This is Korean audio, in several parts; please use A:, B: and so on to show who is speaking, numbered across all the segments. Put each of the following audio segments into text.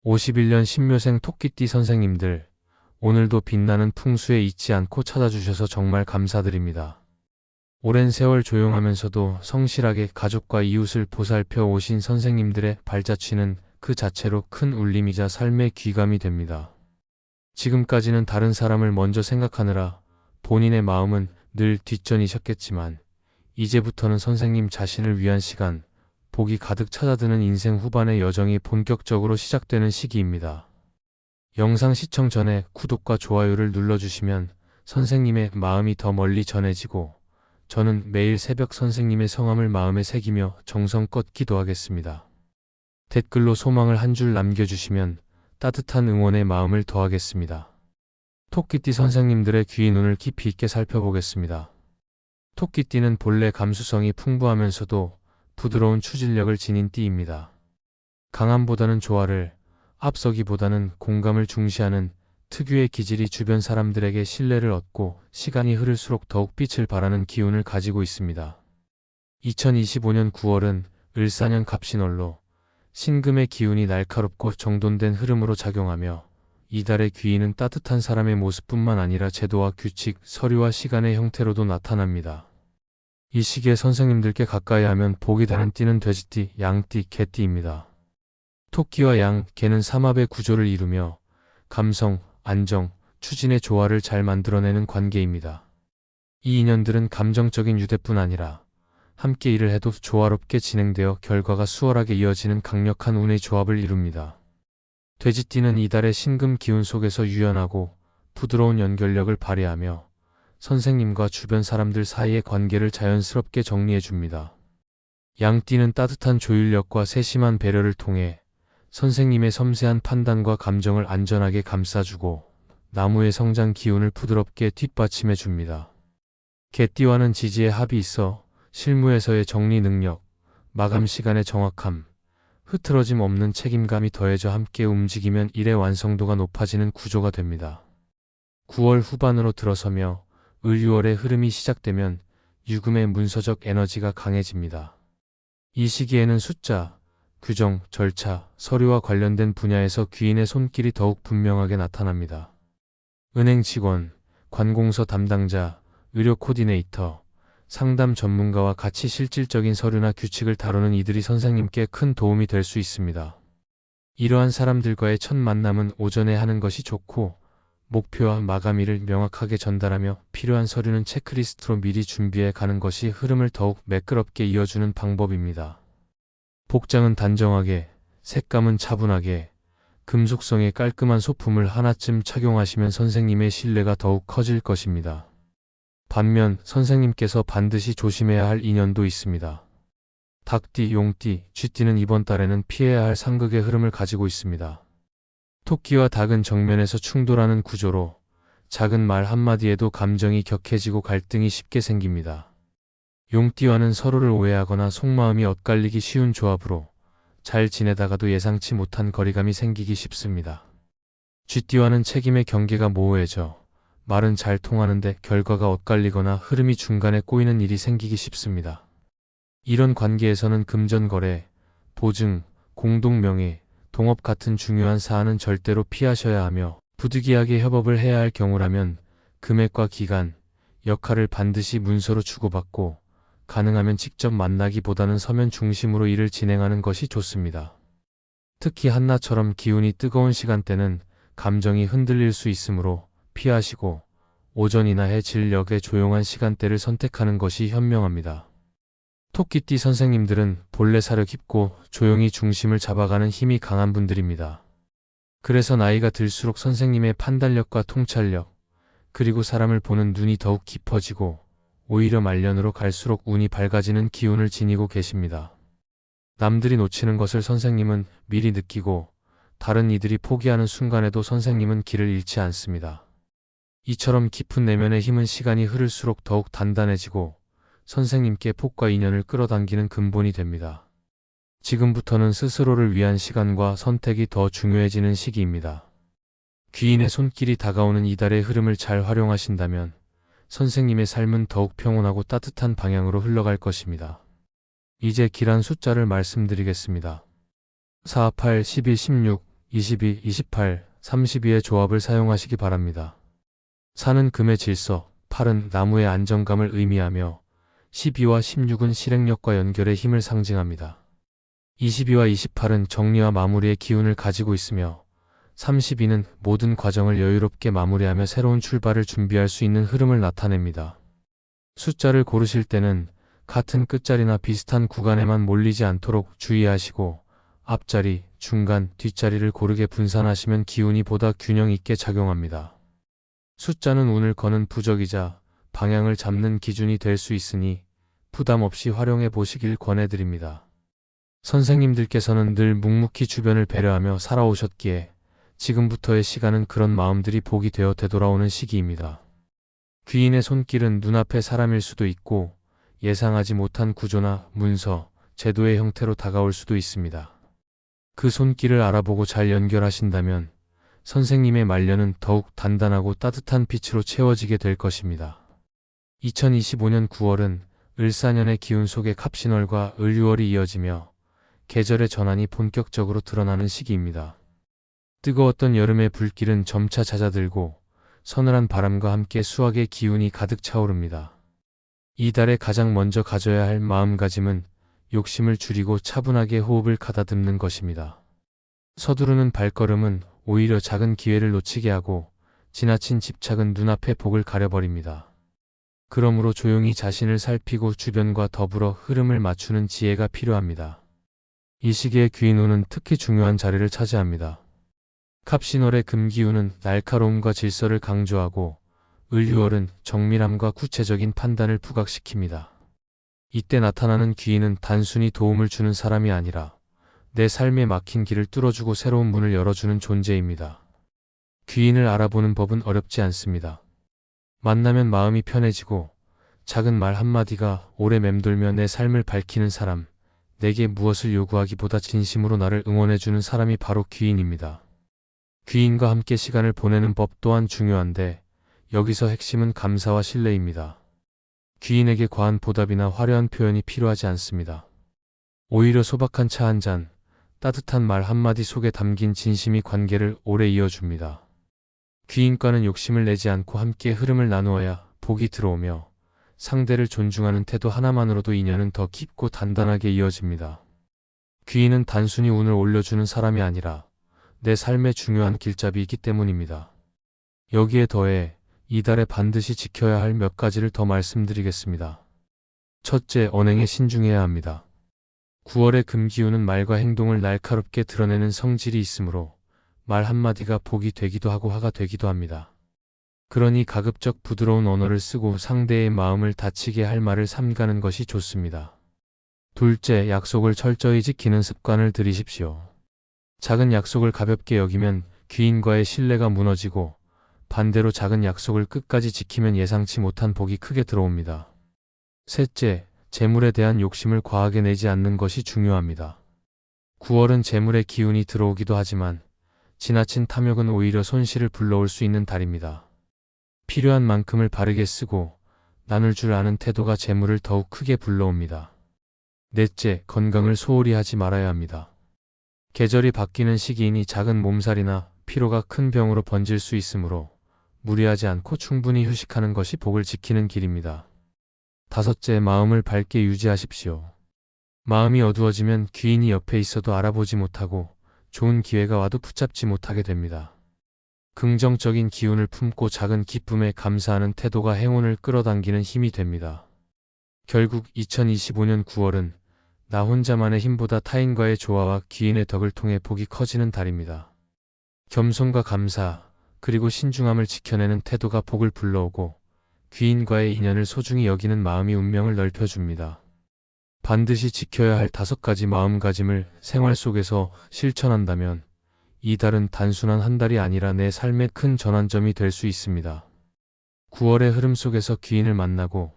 A: 51년 신묘생 토끼띠 선생님들, 오늘도 빛나는 풍수에 잊지 않고 찾아주셔서 정말 감사드립니다. 오랜 세월 조용하면서도 성실하게 가족과 이웃을 보살펴 오신 선생님들의 발자취는 그 자체로 큰 울림이자 삶의 귀감이 됩니다. 지금까지는 다른 사람을 먼저 생각하느라 본인의 마음은 늘 뒷전이셨겠지만 이제부터는 선생님 자신을 위한 시간, 복이 가득 찾아드는 인생 후반의 여정이 본격적으로 시작되는 시기입니다. 영상 시청 전에 구독과 좋아요를 눌러주시면 선생님의 마음이 더 멀리 전해지고 저는 매일 새벽 선생님의 성함을 마음에 새기며 정성껏 기도하겠습니다. 댓글로 소망을 한 줄 남겨주시면 따뜻한 응원의 마음을 더하겠습니다. 토끼띠 선생님들의 귀 눈을 깊이 있게 살펴보겠습니다. 토끼띠는 본래 감수성이 풍부하면서도 부드러운 추진력을 지닌 띠입니다. 강함보다는 조화를, 앞서기보다는 공감을 중시하는 특유의 기질이 주변 사람들에게 신뢰를 얻고 시간이 흐를수록 더욱 빛을 발하는 기운을 가지고 있습니다. 2025년 9월은 을사년 갑신월로 신금의 기운이 날카롭고 정돈된 흐름으로 작용하며 이달의 귀인은 따뜻한 사람의 모습뿐만 아니라 제도와 규칙, 서류와 시간의 형태로도 나타납니다. 이 시기에 선생님들께 가까이 하면 복이 되는 띠는 돼지띠, 양띠, 개띠입니다. 토끼와 양, 개는 삼합의 구조를 이루며 감성, 안정, 추진의 조화를 잘 만들어내는 관계입니다. 이 인연들은 감정적인 유대뿐 아니라 함께 일을 해도 조화롭게 진행되어 결과가 수월하게 이어지는 강력한 운의 조합을 이룹니다. 돼지띠는 이달의 신금 기운 속에서 유연하고 부드러운 연결력을 발휘하며 선생님과 주변 사람들 사이의 관계를 자연스럽게 정리해줍니다. 양띠는 따뜻한 조율력과 세심한 배려를 통해 선생님의 섬세한 판단과 감정을 안전하게 감싸주고 나무의 성장 기운을 부드럽게 뒷받침해줍니다. 개띠와는 지지의 합이 있어 실무에서의 정리 능력, 마감 시간의 정확함, 흐트러짐 없는 책임감이 더해져 함께 움직이면 일의 완성도가 높아지는 구조가 됩니다. 9월 후반으로 들어서며 을유월의 흐름이 시작되면 유금의 문서적 에너지가 강해집니다. 이 시기에는 숫자, 규정, 절차, 서류와 관련된 분야에서 귀인의 손길이 더욱 분명하게 나타납니다. 은행 직원, 관공서 담당자, 의료 코디네이터, 상담 전문가와 같이 실질적인 서류나 규칙을 다루는 이들이 선생님께 큰 도움이 될 수 있습니다. 이러한 사람들과의 첫 만남은 오전에 하는 것이 좋고 목표와 마감일을 명확하게 전달하며 필요한 서류는 체크리스트로 미리 준비해 가는 것이 흐름을 더욱 매끄럽게 이어주는 방법입니다. 복장은 단정하게, 색감은 차분하게, 금속성의 깔끔한 소품을 하나쯤 착용하시면 선생님의 신뢰가 더욱 커질 것입니다. 반면 선생님께서 반드시 조심해야 할 인연도 있습니다. 닭띠, 용띠, 쥐띠는 이번 달에는 피해야 할 상극의 흐름을 가지고 있습니다. 토끼와 닭은 정면에서 충돌하는 구조로 작은 말 한마디에도 감정이 격해지고 갈등이 쉽게 생깁니다. 용띠와는 서로를 오해하거나 속마음이 엇갈리기 쉬운 조합으로 잘 지내다가도 예상치 못한 거리감이 생기기 쉽습니다. 쥐띠와는 책임의 경계가 모호해져 말은 잘 통하는데 결과가 엇갈리거나 흐름이 중간에 꼬이는 일이 생기기 쉽습니다. 이런 관계에서는 금전거래, 보증, 공동명예, 동업 같은 중요한 사안은 절대로 피하셔야 하며 부득이하게 협업을 해야 할 경우라면 금액과 기간, 역할을 반드시 문서로 주고받고 가능하면 직접 만나기보다는 서면 중심으로 일을 진행하는 것이 좋습니다. 특히 한낮처럼 기운이 뜨거운 시간대는 감정이 흔들릴 수 있으므로 피하시고 오전이나 해 진력의 조용한 시간대를 선택하는 것이 현명합니다. 토끼띠 선생님들은 본래 사려 깊고 조용히 중심을 잡아가는 힘이 강한 분들입니다. 그래서 나이가 들수록 선생님의 판단력과 통찰력, 그리고 사람을 보는 눈이 더욱 깊어지고 오히려 말년으로 갈수록 운이 밝아지는 기운을 지니고 계십니다. 남들이 놓치는 것을 선생님은 미리 느끼고 다른 이들이 포기하는 순간에도 선생님은 길을 잃지 않습니다. 이처럼 깊은 내면의 힘은 시간이 흐를수록 더욱 단단해지고 선생님께 복과 인연을 끌어당기는 근본이 됩니다. 지금부터는 스스로를 위한 시간과 선택이 더 중요해지는 시기입니다. 귀인의 손길이 다가오는 이달의 흐름을 잘 활용하신다면 선생님의 삶은 더욱 평온하고 따뜻한 방향으로 흘러갈 것입니다. 이제 길한 숫자를 말씀드리겠습니다. 4, 8, 11, 16, 22, 28, 32의 조합을 사용하시기 바랍니다. 4는 금의 질서, 8은 나무의 안정감을 의미하며 12와 16은 실행력과 연결의 힘을 상징합니다. 22와 28은 정리와 마무리의 기운을 가지고 있으며 32는 모든 과정을 여유롭게 마무리하며 새로운 출발을 준비할 수 있는 흐름을 나타냅니다. 숫자를 고르실 때는 같은 끝자리나 비슷한 구간에만 몰리지 않도록 주의하시고 앞자리, 중간, 뒷자리를 고르게 분산하시면 기운이 보다 균형 있게 작용합니다. 숫자는 운을 거는 부적이자 방향을 잡는 기준이 될 수 있으니 부담 없이 활용해 보시길 권해드립니다. 선생님들께서는 늘 묵묵히 주변을 배려하며 살아오셨기에 지금부터의 시간은 그런 마음들이 복이 되어 되돌아오는 시기입니다. 귀인의 손길은 눈앞의 사람일 수도 있고 예상하지 못한 구조나 문서, 제도의 형태로 다가올 수도 있습니다. 그 손길을 알아보고 잘 연결하신다면 선생님의 말년은 더욱 단단하고 따뜻한 빛으로 채워지게 될 것입니다. 2025년 9월은 을사년의 기운 속에 갑신월과 을유월이 이어지며 계절의 전환이 본격적으로 드러나는 시기입니다. 뜨거웠던 여름의 불길은 점차 잦아들고 서늘한 바람과 함께 수확의 기운이 가득 차오릅니다. 이 달에 가장 먼저 가져야 할 마음가짐은 욕심을 줄이고 차분하게 호흡을 가다듬는 것입니다. 서두르는 발걸음은 오히려 작은 기회를 놓치게 하고 지나친 집착은 눈앞의 복을 가려버립니다. 그러므로 조용히 자신을 살피고 주변과 더불어 흐름을 맞추는 지혜가 필요합니다. 이 시기에 귀인운은 특히 중요한 자리를 차지합니다. 갑신월의 금기운은 날카로움과 질서를 강조하고 을유월은 정밀함과 구체적인 판단을 부각시킵니다. 이때 나타나는 귀인은 단순히 도움을 주는 사람이 아니라 내 삶에 막힌 길을 뚫어주고 새로운 문을 열어주는 존재입니다. 귀인을 알아보는 법은 어렵지 않습니다. 만나면 마음이 편해지고 작은 말 한마디가 오래 맴돌며 내 삶을 밝히는 사람, 내게 무엇을 요구하기보다 진심으로 나를 응원해주는 사람이 바로 귀인입니다. 귀인과 함께 시간을 보내는 법 또한 중요한데 여기서 핵심은 감사와 신뢰입니다. 귀인에게 과한 보답이나 화려한 표현이 필요하지 않습니다. 오히려 소박한 차 한 잔, 따뜻한 말 한마디 속에 담긴 진심이 관계를 오래 이어줍니다. 귀인과는 욕심을 내지 않고 함께 흐름을 나누어야 복이 들어오며 상대를 존중하는 태도 하나만으로도 인연은 더 깊고 단단하게 이어집니다. 귀인은 단순히 운을 올려주는 사람이 아니라 내 삶의 중요한 길잡이이기 때문입니다. 여기에 더해 이달에 반드시 지켜야 할 몇 가지를 더 말씀드리겠습니다. 첫째, 언행에 신중해야 합니다. 9월의 금기운은 말과 행동을 날카롭게 드러내는 성질이 있으므로 말 한마디가 복이 되기도 하고 화가 되기도 합니다. 그러니 가급적 부드러운 언어를 쓰고 상대의 마음을 다치게 할 말을 삼가는 것이 좋습니다. 둘째, 약속을 철저히 지키는 습관을 들이십시오. 작은 약속을 가볍게 여기면 귀인과의 신뢰가 무너지고 반대로 작은 약속을 끝까지 지키면 예상치 못한 복이 크게 들어옵니다. 셋째, 재물에 대한 욕심을 과하게 내지 않는 것이 중요합니다. 9월은 재물의 기운이 들어오기도 하지만 지나친 탐욕은 오히려 손실을 불러올 수 있는 달입니다. 필요한 만큼을 바르게 쓰고 나눌 줄 아는 태도가 재물을 더욱 크게 불러옵니다. 넷째, 건강을 소홀히 하지 말아야 합니다. 계절이 바뀌는 시기이니 작은 몸살이나 피로가 큰 병으로 번질 수 있으므로 무리하지 않고 충분히 휴식하는 것이 복을 지키는 길입니다. 다섯째, 마음을 밝게 유지하십시오. 마음이 어두워지면 귀인이 옆에 있어도 알아보지 못하고 좋은 기회가 와도 붙잡지 못하게 됩니다. 긍정적인 기운을 품고 작은 기쁨에 감사하는 태도가 행운을 끌어당기는 힘이 됩니다. 결국 2025년 9월은 나 혼자만의 힘보다 타인과의 조화와 귀인의 덕을 통해 복이 커지는 달입니다. 겸손과 감사, 그리고 신중함을 지켜내는 태도가 복을 불러오고 귀인과의 인연을 소중히 여기는 마음이 운명을 넓혀줍니다. 반드시 지켜야 할 5가지 마음가짐을 생활 속에서 실천한다면 이 달은 단순한 한 달이 아니라 내 삶의 큰 전환점이 될 수 있습니다. 9월의 흐름 속에서 귀인을 만나고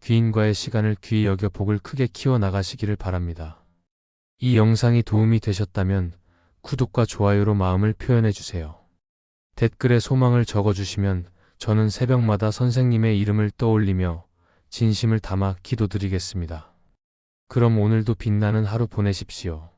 A: 귀인과의 시간을 귀히 여겨 복을 크게 키워나가시기를 바랍니다. 이 영상이 도움이 되셨다면 구독과 좋아요로 마음을 표현해주세요. 댓글에 소망을 적어주시면 저는 새벽마다 선생님의 이름을 떠올리며 진심을 담아 기도드리겠습니다. 그럼 오늘도 빛나는 하루 보내십시오.